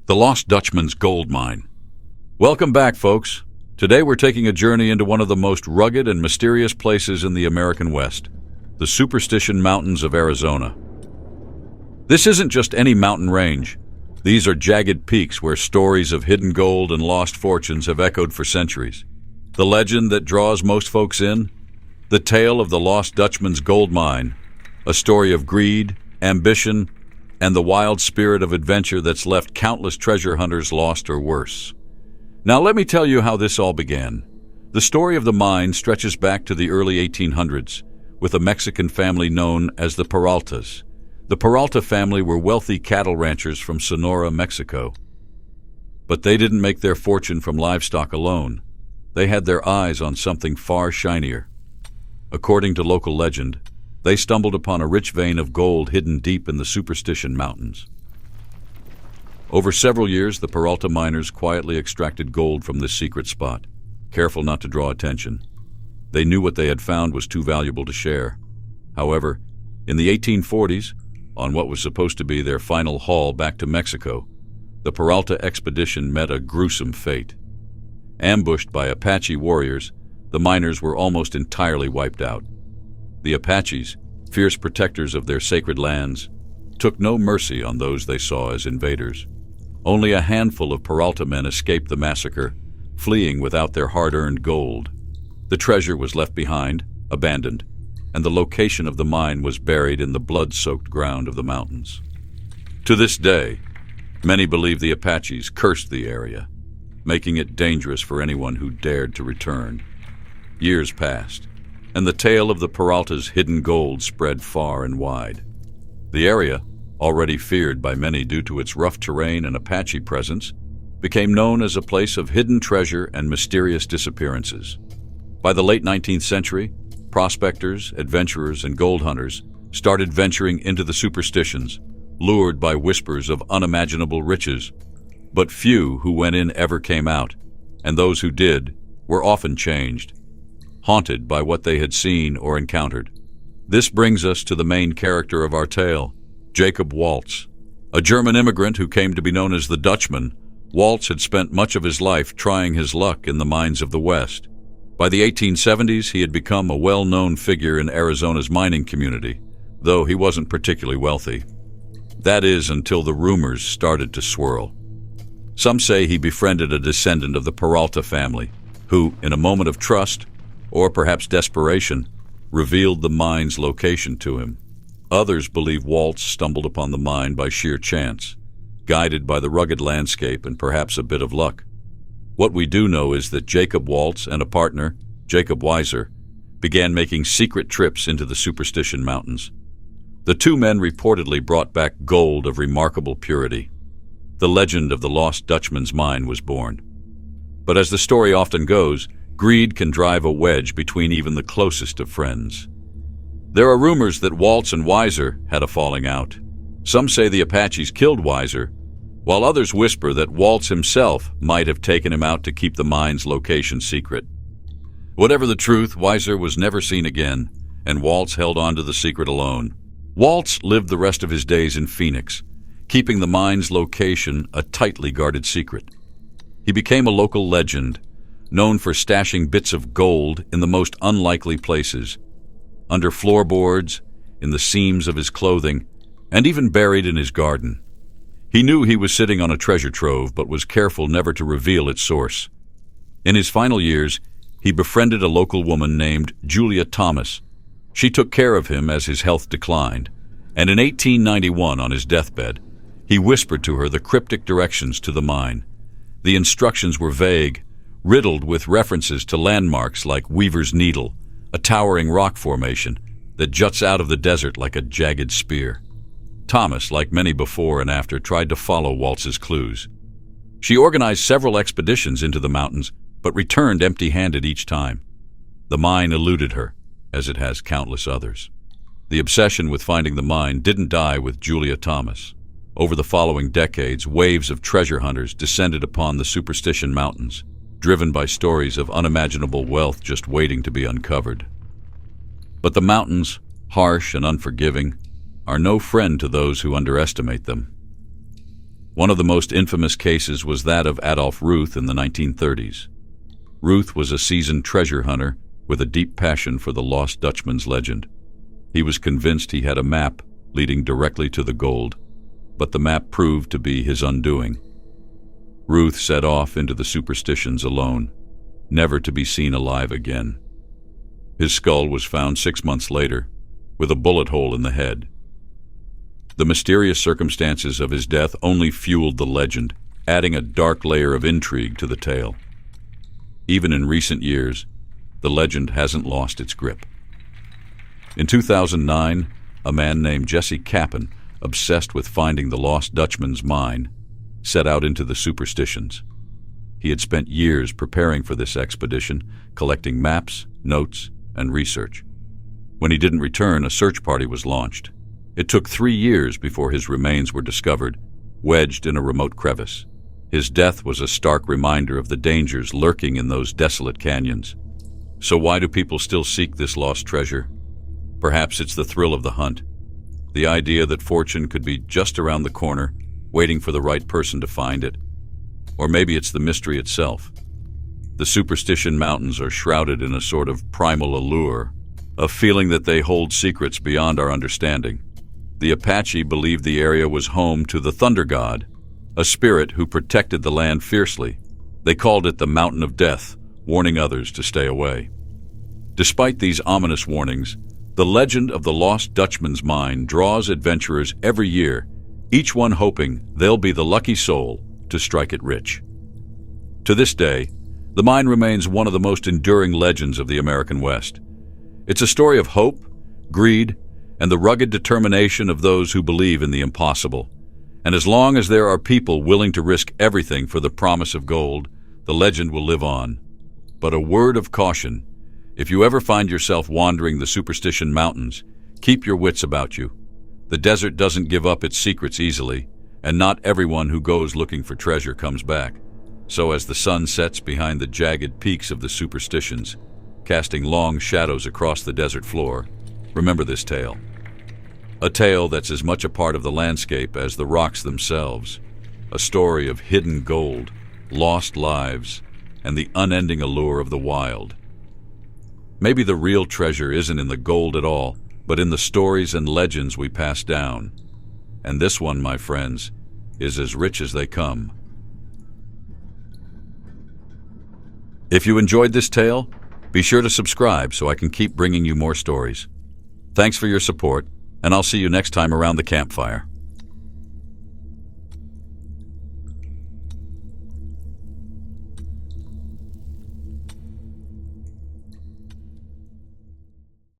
The Lost Dutchman's Gold Mine. Welcome back, folks. Today we're taking a journey into one of the most rugged and mysterious places in the American West, the Superstition Mountains of Arizona. This isn't just any mountain range. These are jagged peaks where stories of hidden gold and lost fortunes have echoed for centuries. The legend that draws most folks in? The tale of the Lost Dutchman's Gold Mine, a story of greed, ambition, and the wild spirit of adventure that's left countless treasure hunters lost or worse. Now let me tell you how this all began. The story of the mine stretches back to the early 1800s, with a Mexican family known as the Peraltas. The Peralta family were wealthy cattle ranchers from Sonora, Mexico. But they didn't make their fortune from livestock alone. They had their eyes on something far shinier. According to local legend, they stumbled upon a rich vein of gold hidden deep in the Superstition Mountains. Over several years, the Peralta miners quietly extracted gold from this secret spot, careful not to draw attention. They knew what they had found was too valuable to share. However, in the 1840s, on what was supposed to be their final haul back to Mexico, the Peralta expedition met a gruesome fate. Ambushed by Apache warriors, the miners were almost entirely wiped out. The Apaches, fierce protectors of their sacred lands, took no mercy on those they saw as invaders. Only a handful of Peralta men escaped the massacre, fleeing without their hard-earned gold. The treasure was left behind, abandoned, and the location of the mine was buried in the blood-soaked ground of the mountains. To this day, many believe the Apaches cursed the area, making it dangerous for anyone who dared to return. Years passed, and the tale of the Peralta's hidden gold spread far and wide. The area, already feared by many due to its rough terrain and Apache presence, became known as a place of hidden treasure and mysterious disappearances. By the late 19th century, prospectors, adventurers, and gold hunters started venturing into the superstitions, lured by whispers of unimaginable riches. But few who went in ever came out, and those who did were often changed, haunted by what they had seen or encountered. This brings us to the main character of our tale, Jacob Waltz. A German immigrant who came to be known as the Dutchman, Waltz had spent much of his life trying his luck in the mines of the West. By the 1870s, he had become a well-known figure in Arizona's mining community, though he wasn't particularly wealthy. That is, until the rumors started to swirl. Some say he befriended a descendant of the Peralta family, who, in a moment of trust, or perhaps desperation, revealed the mine's location to him. Others believe Waltz stumbled upon the mine by sheer chance, guided by the rugged landscape and perhaps a bit of luck. What we do know is that Jacob Waltz and a partner, Jacob Weiser, began making secret trips into the Superstition Mountains. The two men reportedly brought back gold of remarkable purity. The legend of the Lost Dutchman's mine was born. But as the story often goes, greed can drive a wedge between even the closest of friends. There are rumors that Waltz and Weiser had a falling out. Some say the Apaches killed Weiser, while others whisper that Waltz himself might have taken him out to keep the mine's location secret. Whatever the truth, Weiser was never seen again, and Waltz held on to the secret alone. Waltz lived the rest of his days in Phoenix, keeping the mine's location a tightly guarded secret. He became a local legend, known for stashing bits of gold in the most unlikely places, under floorboards, in the seams of his clothing, and even buried in his garden. He knew he was sitting on a treasure trove, but was careful never to reveal its source. In his final years, he befriended a local woman named Julia Thomas. She took care of him as his health declined, and in 1891, on his deathbed, he whispered to her the cryptic directions to the mine. The instructions were vague, riddled with references to landmarks like Weaver's Needle, a towering rock formation that juts out of the desert like a jagged spear. Thomas, like many before and after, tried to follow Waltz's clues. She organized several expeditions into the mountains, but returned empty-handed each time. The mine eluded her, as it has countless others. The obsession with finding the mine didn't die with Julia Thomas. Over the following decades, waves of treasure hunters descended upon the Superstition Mountains, driven by stories of unimaginable wealth just waiting to be uncovered. But the mountains, harsh and unforgiving, are no friend to those who underestimate them. One of the most infamous cases was that of Adolf Ruth in the 1930s. Ruth was a seasoned treasure hunter with a deep passion for the lost Dutchman's legend. He was convinced he had a map leading directly to the gold, but the map proved to be his undoing. Ruth set off into the superstitions alone, never to be seen alive again. His skull was found 6 months later, with a bullet hole in the head. The mysterious circumstances of his death only fueled the legend, adding a dark layer of intrigue to the tale. Even in recent years, the legend hasn't lost its grip. In 2009, a man named Jesse Cappan, obsessed with finding the lost Dutchman's mine, set out into the superstitions. He had spent years preparing for this expedition, collecting maps, notes, and research. When he didn't return, a search party was launched. It took 3 years before his remains were discovered, wedged in a remote crevice. His death was a stark reminder of the dangers lurking in those desolate canyons. So why do people still seek this lost treasure? Perhaps it's the thrill of the hunt, the idea that fortune could be just around the corner, waiting for the right person to find it. Or maybe it's the mystery itself. The Superstition Mountains are shrouded in a sort of primal allure, a feeling that they hold secrets beyond our understanding. The Apache believed the area was home to the Thunder God, a spirit who protected the land fiercely. They called it the Mountain of Death, warning others to stay away. Despite these ominous warnings, the legend of the lost Dutchman's mine draws adventurers every year, each one hoping they'll be the lucky soul to strike it rich. To this day, the mine remains one of the most enduring legends of the American West. It's a story of hope, greed, and the rugged determination of those who believe in the impossible. And as long as there are people willing to risk everything for the promise of gold, the legend will live on. But a word of caution: if you ever find yourself wandering the Superstition Mountains, keep your wits about you. The desert doesn't give up its secrets easily, and not everyone who goes looking for treasure comes back. So as the sun sets behind the jagged peaks of the superstitions, casting long shadows across the desert floor, remember this tale. A tale that's as much a part of the landscape as the rocks themselves. A story of hidden gold, lost lives, and the unending allure of the wild. Maybe the real treasure isn't in the gold at all, but in the stories and legends we pass down. And this one, my friends, is as rich as they come. If you enjoyed this tale, be sure to subscribe so I can keep bringing you more stories. Thanks for your support, and I'll see you next time around the campfire.